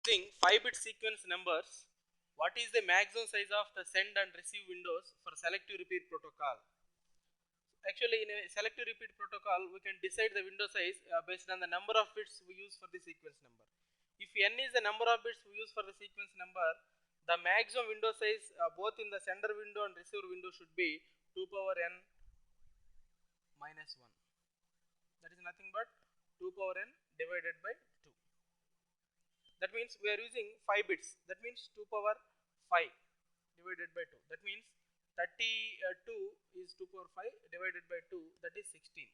Using 5-bit sequence numbers, what is the maximum size of the send and receive windows for selective repeat protocol? Actually, in a selective repeat protocol, we can decide the window size based on the number of bits we use for the sequence number. If n is the number of bits we use for the sequence number, the maximum window size both in the sender window and receiver window should be 2 power n minus 1. That is nothing but 2 power n divided by 2. That means we are using 5 bits. That means 2 power 5 divided by 2. That means 32 is 2 power 5 divided by 2, that is 16.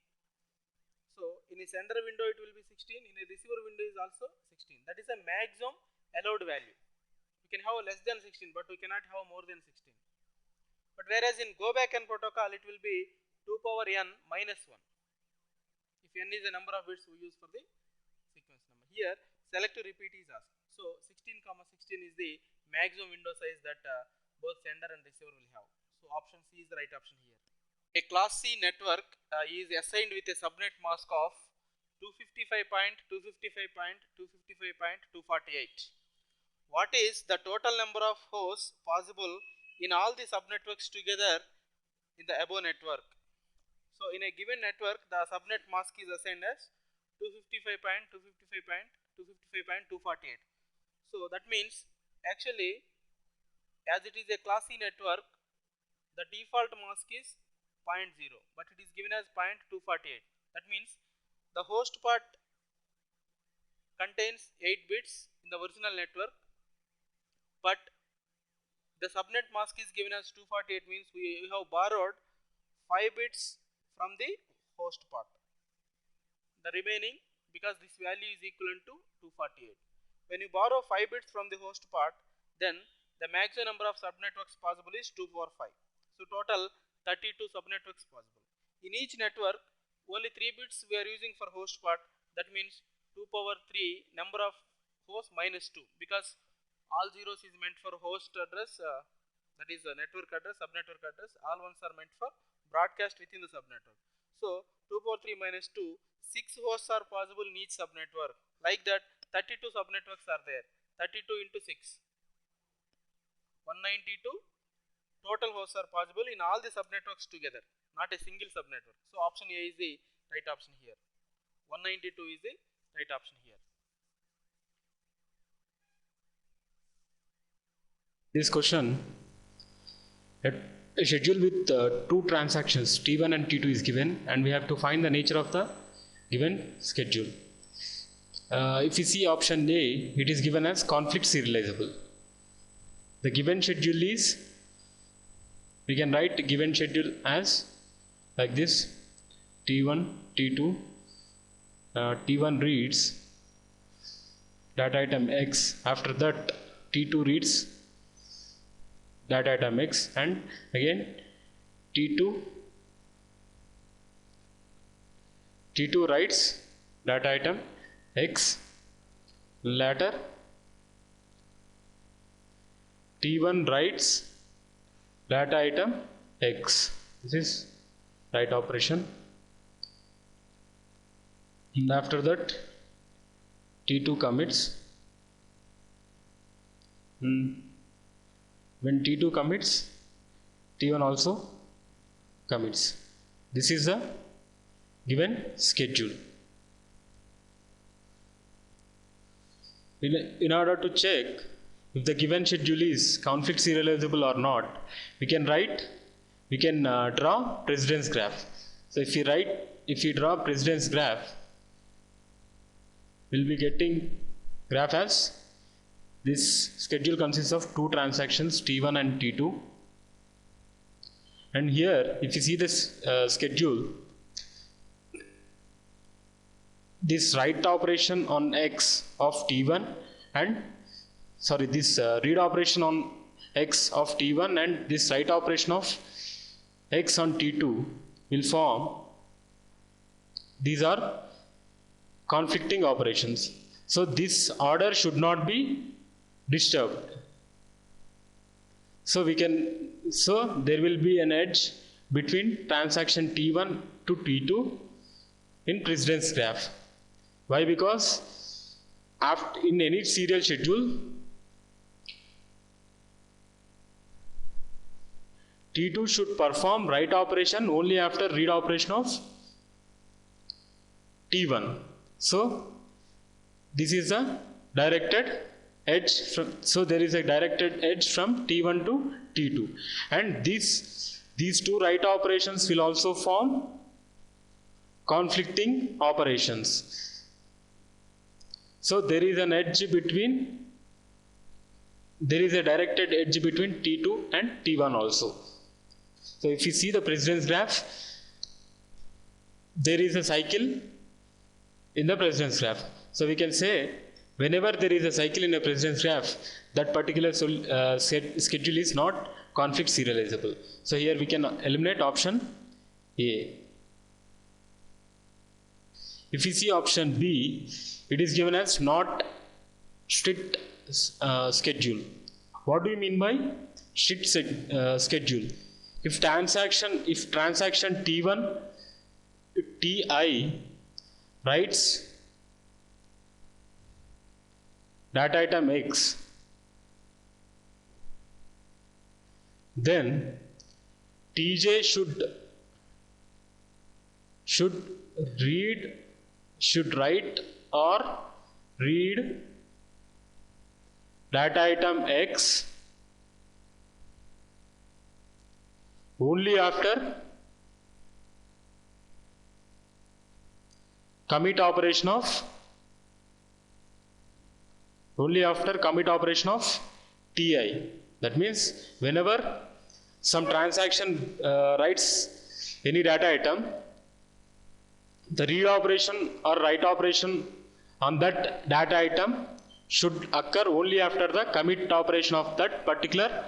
So in a sender window it will be 16, in a receiver window is also 16. That is a maximum allowed value. We can have less than 16, but we cannot have more than 16. But whereas in go back n protocol it will be 2 power n minus 1. If n is the number of bits we use for the sequence number. Here selective repeat is asked. So 16 comma 16 is the maximum window size that both sender and receiver will have. So option C is the right option here. A class C network is assigned with a subnet mask of 255.255.255.248. What is the total number of hosts possible in all the subnetworks together in the above network? So in a given network, the subnet mask is assigned as 255.255.255.248. So that means actually, as it is a class C network, the default mask is 0.0, but it is given as 0.248. That means the host part contains 8 bits in the original network, but the subnet mask is given as 248, means we have borrowed 5 bits from the host part. The remaining, because this value is equivalent to 248. When you borrow 5 bits from the host part, then the maximum number of subnetworks possible is 2 power 5. So total 32 subnetworks possible. In each network, only 3 bits we are using for host part. That means 2 power 3 number of hosts minus 2, because all zeros is meant for host address, that is network address, subnetwork address. All ones are meant for broadcast within the subnetwork. So 2 power 3 minus 2, 6 hosts are possible in each subnetwork. Like that, 32 subnetworks are there. 32 into 6, 192 total hosts are possible in all the subnetworks together, not a single subnetwork. So option A is the right option here. 192 is the right option here. This question, a schedule with two transactions T1 and T2 is given, and we have to find the nature of the given schedule. If you see option A, it is given as conflict serializable. The given schedule is, we can write the given schedule as like this: T1, T2, T1 reads data item X, after that T2 reads data item X, and again T2 writes data item X, later T1 writes data item X. This is write operation, and after that T2 commits. When T2 commits, T1 also commits. This is the given schedule. In order to check if the given schedule is conflict serializable or not, we can draw precedence graph. So if we draw precedence graph, we'll be getting graph as this. Schedule consists of two transactions T1 and T2, and here if you see this schedule, this write operation on X of T1 and this read operation on X of T1 and this write operation of X on T2 will form, these are conflicting operations. So this order should not be disturbed. So there will be an edge between transaction T1 to T2 in precedence graph. Why? Because after in any serial schedule, T2 should perform write operation only after read operation of T1. So this is a directed edge from, so there is a directed edge from T1 to T2, and these two write operations will also form conflicting operations. So there is an edge between, there is a directed edge between T2 and T1 also. So if you see the precedence graph, there is a cycle in the precedence graph. So we can say whenever there is a cycle in a precedence graph, that particular schedule is not conflict serializable. So here we can eliminate option A. If you see option B, it is given as not strict schedule. What do you mean by strict schedule? If transaction T1 Ti writes data item X, then Tj should write or read data item X only after commit operation of Ti. That means whenever some transaction writes any data item, the read operation or write operation on that data item should occur only after the commit operation of that particular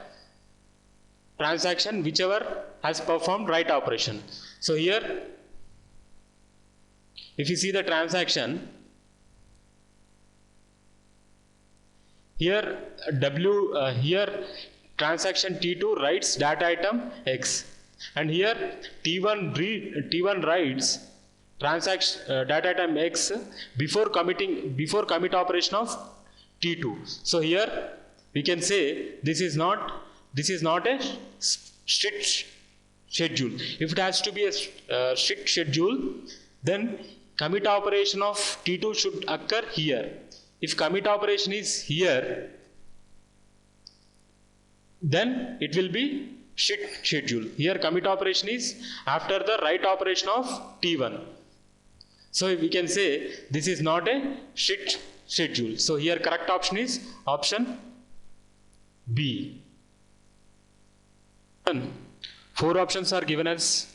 transaction whichever has performed write operation. So here if you see the transaction, here here transaction T2 writes data item X, and here T1 writes transaction data item X before commit operation of T2. So here we can say this is not a strict schedule. If it has to be a strict schedule, then commit operation of T2 should occur here. If commit operation is here, then it will be strict schedule. Here commit operation is after the write operation of T1. So we can say this is not a strict schedule. So here correct option is option B. 4 options are given as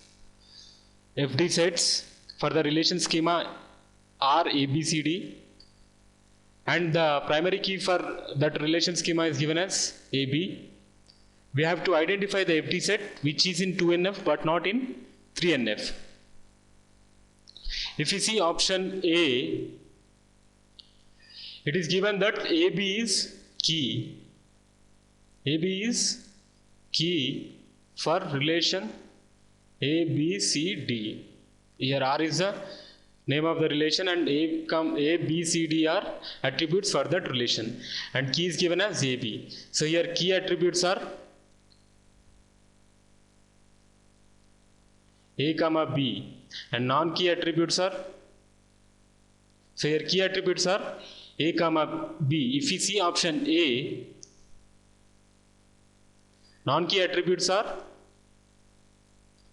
FD sets for the relation schema R ABCD, and the primary key for that relation schema is given as AB. We have to identify the FD set which is in 2NF but not in 3NF. If you see option A, it is given that AB is key. AB is key for relation ABCD. Here R is the name of the relation and A, B, C, D are attributes for that relation, and key is given as AB. So here key attributes are A, B, and non-key attributes are, so here key attributes are A, B. If you see option A, non-key attributes are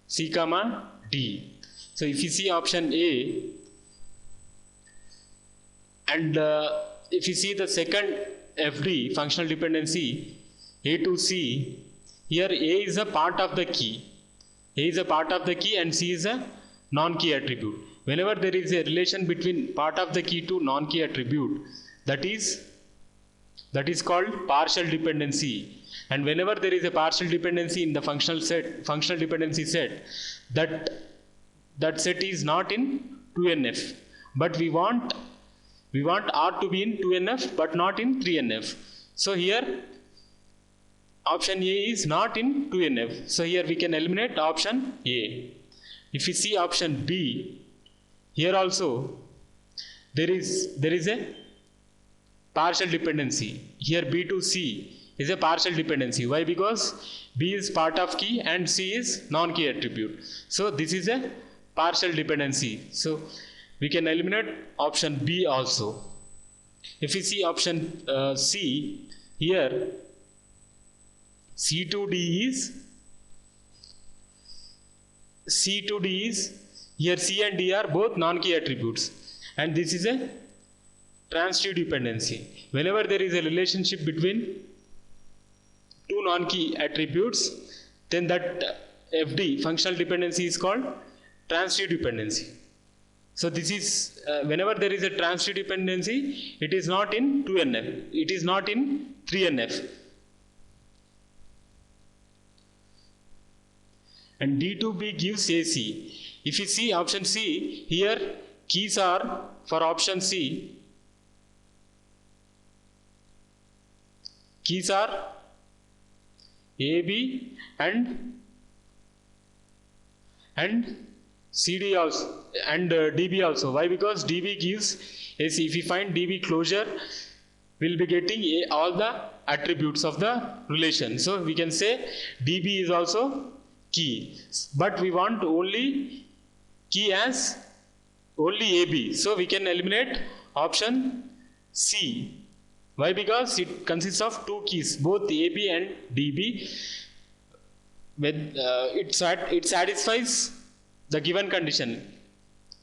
C, D. So if you see option A, and if you see the second FD, functional dependency, A to C, here A is a part of the key. A is a part of the key and C is a non-key attribute. Whenever there is a relation between part of the key to non-key attribute, that is called partial dependency. And whenever there is a partial dependency in the functional dependency set, that set is not in 2NF, but we want R to be in 2NF but not in 3NF. So here option A is not in 2NF. So here we can eliminate option A. If we see option B, here also there is a partial dependency. Here B to C is a partial dependency. Why? Because B is part of key and C is non-key attribute. So this is a partial dependency. So we can eliminate option B also. If we see option C, here C to D is here C and D are both non-key attributes, and this is a transitive dependency. Whenever there is a relationship between two non-key attributes, then that FD, functional dependency, is called transitive dependency. So this is whenever there is a transitive dependency, it is not in 2NF, it is not in 3NF. And D to B gives AC. If you see option C, here keys are for option C, keys are AB and CD also and DB also. Why? Because DB gives AC. If we find DB closure, we'll be getting all the attributes of the relation. So we can say DB is also key, but we want only key as only AB. So we can eliminate option C. Why? Because it consists of two keys, both AB and DB. When it satisfies the given condition.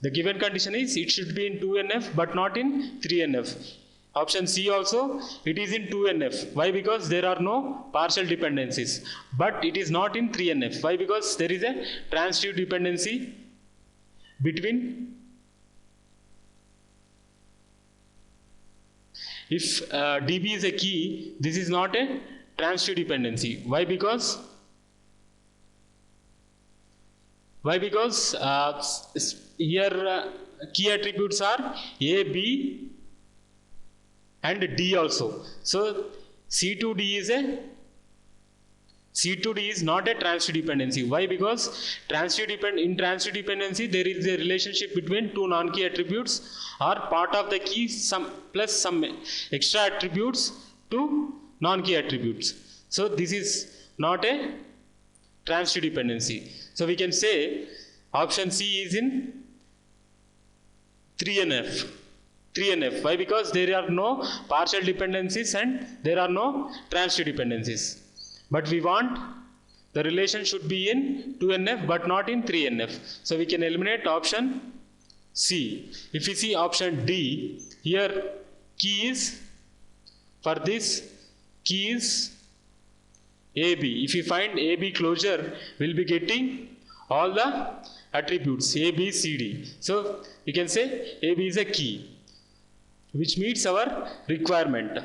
The given condition is it should be in 2NF but not in 3NF. Option C also, it is in 2NF. Why? Because there are no partial dependencies. But it is not in 3NF. Why? Because there is a transitive dependency between. If DB is a key, this is not a transitive dependency. Why? Because here key attributes are A, B and D also. So C to D is not a transitive dependency. Why? Because in transitive dependency there is a relationship between two non-key attributes or part of the key plus some extra attributes to non-key attributes. So this is not a transitive dependency. So we can say option C is in 3NF. Why? Because there are no partial dependencies and there are no transitive dependencies. But we want the relation should be in 2NF but not in 3NF. So we can eliminate option C. If we see option D, here key is, for this key is AB. If we find AB closure, we'll be getting all the attributes A, B, C, D. So we can say AB is a key, which meets our requirement.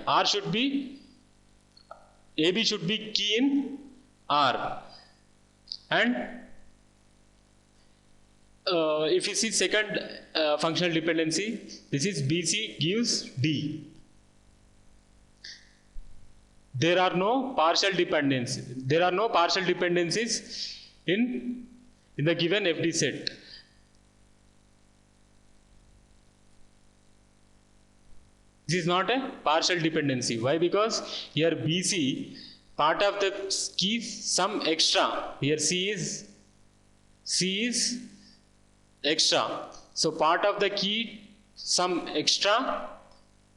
AB should be key in R. And if you see second functional dependency, this is BC gives D. There are no partial dependencies. There are no partial dependencies in the given FD set. This is not a partial dependency. Why? Because here BC, part of the key some extra. Here C is extra. So part of the key some extra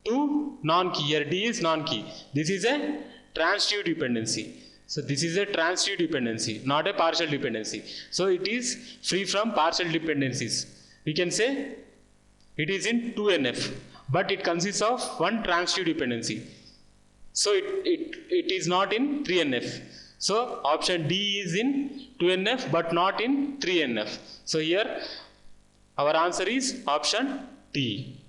to non-key. Here D is non-key. This is a transitive dependency. So this is a transitive dependency, not a partial dependency. So it is free from partial dependencies. We can say it is in 2NF, but it consists of one transitive dependency. So it is not in 3NF. So option D is in 2NF but not in 3NF. So here our answer is option D.